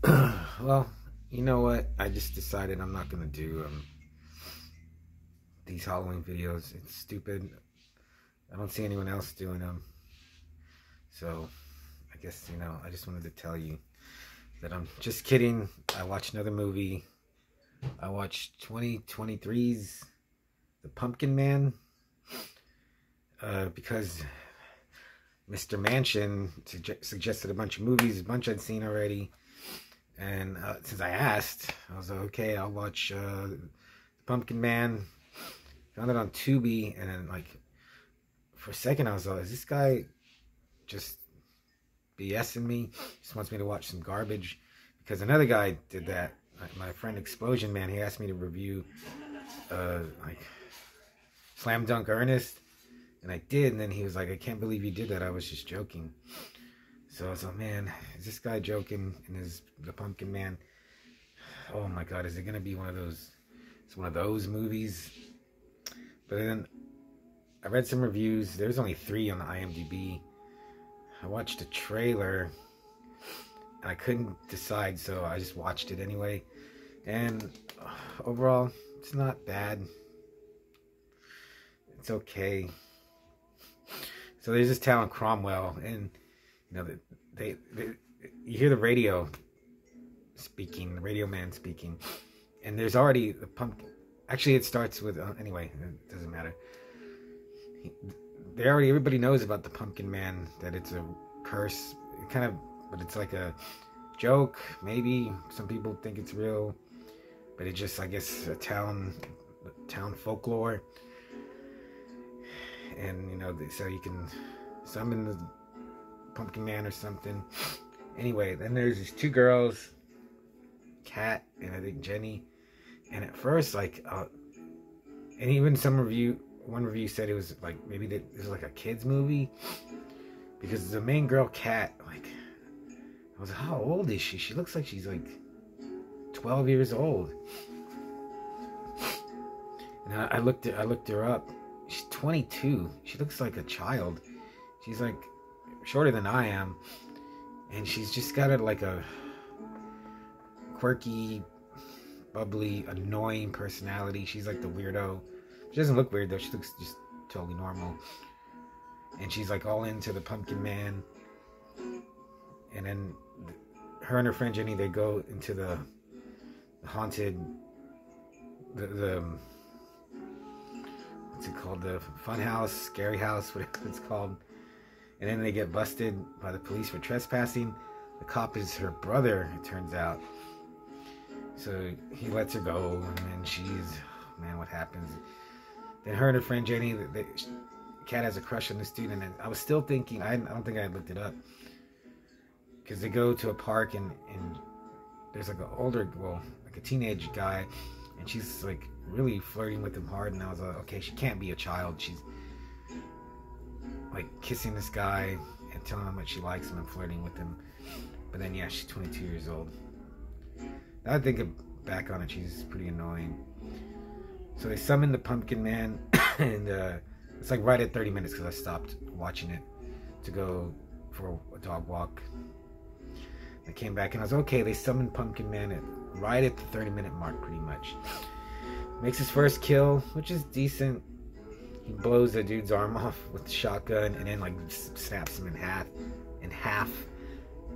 Well, you know what? I just decided I'm not gonna do these Halloween videos. It's stupid. I don't see anyone else doing them. So, I guess, I just wanted to tell you that I'm just kidding. I watched another movie. I watched 2023's The Pumpkin Man. Because Mr. Mansion suggested a bunch of movies, a bunch I'd seen already. And since I asked, I was like, okay, I'll watch Pumpkin Man. Found it on Tubi, and then, like, for a second, I was like, is this guy just BSing me? Just wants me to watch some garbage? Because another guy did that. Like, my friend Explosion Man, he asked me to review, like, Slam Dunk Ernest. And I did, and then he was like, I can't believe you did that. I was just joking. So I was like, man, is this guy joking? And is The Pumpkin Man? Oh my God, is it gonna be one of those? It's one of those movies. But then I read some reviews. There's only 3 on the IMDb. I watched a trailer, and I couldn't decide, so I just watched it anyway. And overall, it's not bad. It's okay. So there's this town, Cromwell, and they you hear the radio speaking, the radio man speaking, and there's already the pumpkin. Actually, it starts with anyway. It doesn't matter. Everybody knows about the Pumpkin Man, that it's a curse. But it's like a joke. Maybe some people think it's real, but it's just, I guess, a town folklore. And so you can summon the Pumpkin Man or something. Anyway, then there's these 2 girls, Kat and I think Jenny. And at first, like, and even one review said it was like, maybe it was like a kids movie, because the main girl, Kat, like, I was like, how old is she? She looks like she's like 12 years old. And I looked her up. She's 22. She looks like a child. She's like shorter than I am, and she's just got like a quirky, bubbly, annoying personality. She's like the weirdo. She doesn't look weird though. She looks just totally normal. And she's like all into the Pumpkin Man. And then her and her friend Jenny, they go into the haunted, the what's it called? The fun house, scary house, whatever it's called. And then they get busted by the police for trespassing. The cop is her brother, it turns out. So he lets her go, and then man, what happens? Then her and her friend Jenny, Kat has a crush on this dude, and I was still thinking, I don't think I looked it up, because they go to a park, and there's like like a teenage guy, and she's like really flirting with him hard, and I was like, okay, she can't be a child. She's like kissing this guy and telling him how much she likes him and flirting with him. But then, yeah, she's 22 years old. Now I think back on it, she's pretty annoying. So they summon the Pumpkin Man, and it's like right at 30 minutes, because I stopped watching it to go for a dog walk. I came back and I was okay. They summoned Pumpkin Man right at the 30-minute mark, pretty much. Makes his first kill, which is decent. He blows the dude's arm off with the shotgun, and then like snaps him in half.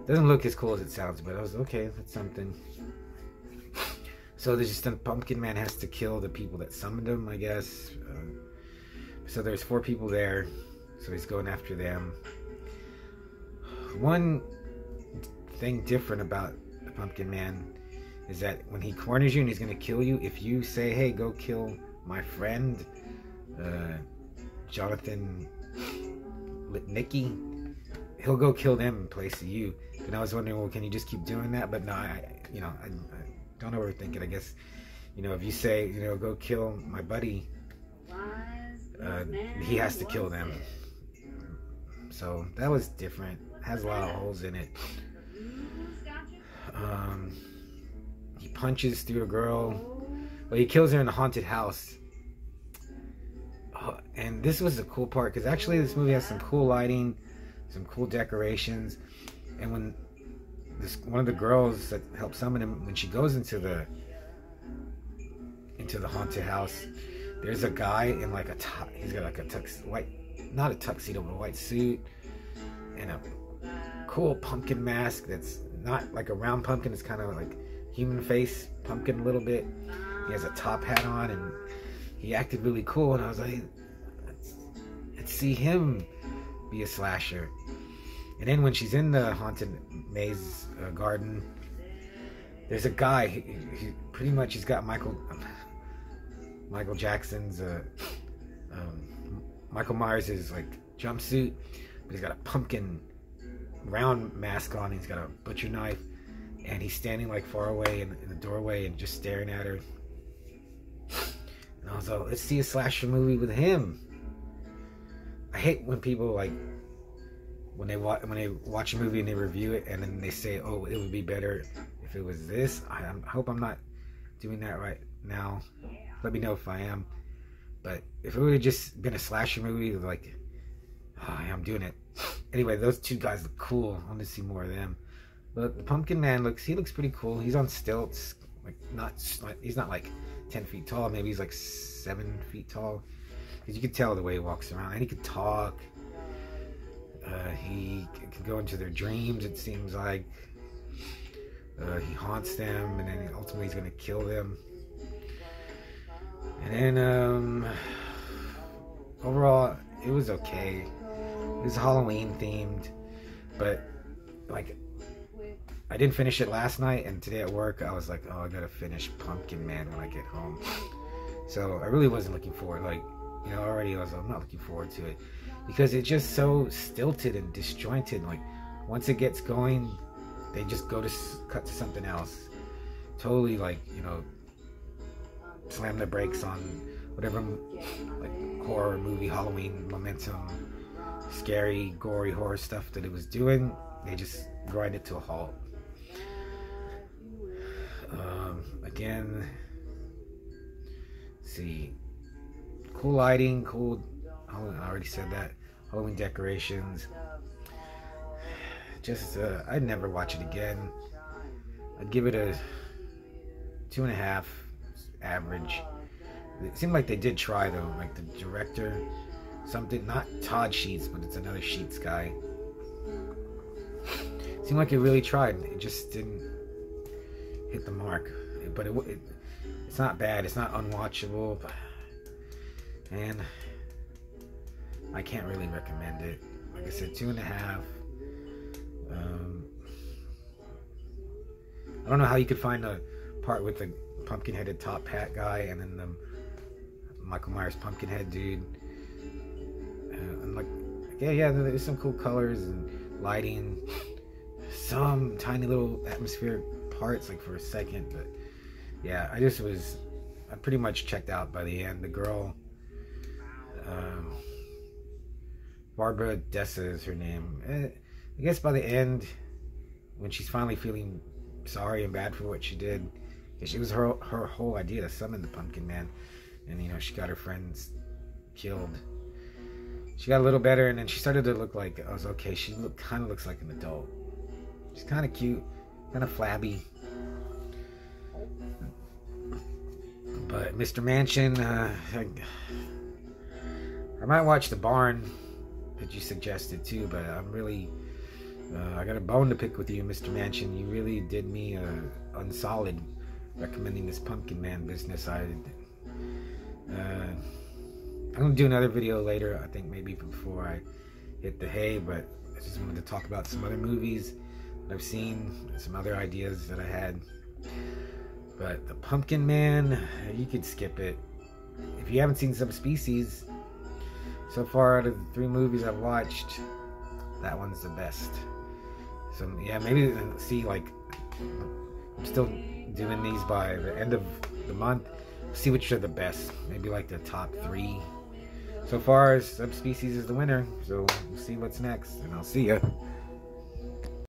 Doesn't look as cool as it sounds, but I was okay. That's something. So there's just the Pumpkin Man has to kill the people that summoned him, I guess. So there's 4 people there, so he's going after them. One thing different about the Pumpkin Man is that when he corners you and he's going to kill you, if you say, hey, go kill my friend, Jonathan Litnicki, he'll go kill them in place of you. And I was wondering, well, can you just keep doing that? But no, I don't overthink it. I guess, if you say, go kill my buddy, he has to kill them. So that was different. Has a lot of holes in it. He punches through a girl. Well, he kills her in a haunted house. And this was the cool part, because actually this movie has some cool lighting, some cool decorations. And when one of the girls that helps summon him, when she goes into the haunted house, there's a guy in like he's got like a not a tuxedo, but a white suit and a cool pumpkin mask that's not like a round pumpkin. It's kind of like human face pumpkin a little bit. He has a top hat on, and he acted really cool. And I was like, let's see him be a slasher. And then when she's in the haunted maze garden, there's a guy. He pretty much he's got Michael Jackson's Michael Myers' like jumpsuit, but he's got a pumpkin round mask on. He's got a butcher knife, and he's standing like far away in the doorway and just staring at her. And I was like, let's see a slasher movie with him. I hate when people like when they watch a movie and they review it and then they say, oh, it would be better if it was this. I hope I'm not doing that right now. Let me know if I am. But if it would have just been a slasher movie, like, oh, yeah, I'm doing it. Anyway, those two guys look cool. I want to see more of them. But the Pumpkin Man looks pretty cool. He's on stilts. Like, he's not like 10 feet tall. Maybe he's like 7 feet tall. Because you can tell the way he walks around. And he can talk. He can go into their dreams, it seems like. He haunts them, and then ultimately he's going to kill them. And then, overall, it was okay. It was Halloween themed, but, like, I didn't finish it last night, and today at work, I was like, oh, I gotta finish Pumpkin Man when I get home. So, I really wasn't looking forward, like, you know, already I'm not looking forward to it, because it's just so stilted and disjointed. Like, once it gets going, they just cut to something else. Totally, like, you know, slam the brakes on whatever like horror movie Halloween momentum, scary gory horror stuff that it was doing. They just grind it to a halt. Again, see, cool lighting, cool, I already said that, Halloween decorations. Just I'd never watch it again. I'd give it a 2.5 average. It seemed like they did try though, like the director, something, not Todd Sheets, but it's another Sheets guy. It seemed like it really tried. It just didn't hit the mark. But it's not bad. It's not unwatchable. And I can't really recommend it. Like I said, 2.5. I don't know how you could find a part with the pumpkin-headed top hat guy and then the Michael Myers pumpkin-head dude. And like, yeah, there's some cool colors and lighting, some tiny little atmospheric parts, like for a second. But yeah, I pretty much checked out by the end. The girl, Barbara Dessa is her name. I guess by the end, when she's finally feeling sorry and bad for what she did, it was her whole idea to summon the Pumpkin Man, and you know, she got her friends killed. She got a little better, and then she started to look like, I was okay, she kind of looks like an adult. She's kind of cute, kind of flabby. But Mr. Mansion, I might watch The Barn that you suggested too, but I'm really, I got a bone to pick with you, Mr. Mansion. You really did me unsolid recommending this Pumpkin Man business. I'm going to do another video later, I think maybe before I hit the hay, but I just wanted to talk about some other movies that I've seen, some other ideas that I had. But the Pumpkin Man, you could skip it. If you haven't seen Subspecies, so far out of the 3 movies I've watched, that one's the best. So yeah, maybe see, like, I'm still doing these by the end of the month. See which are the best. Maybe like the top 3. So far, Subspecies is the winner. So we'll see what's next, and I'll see ya.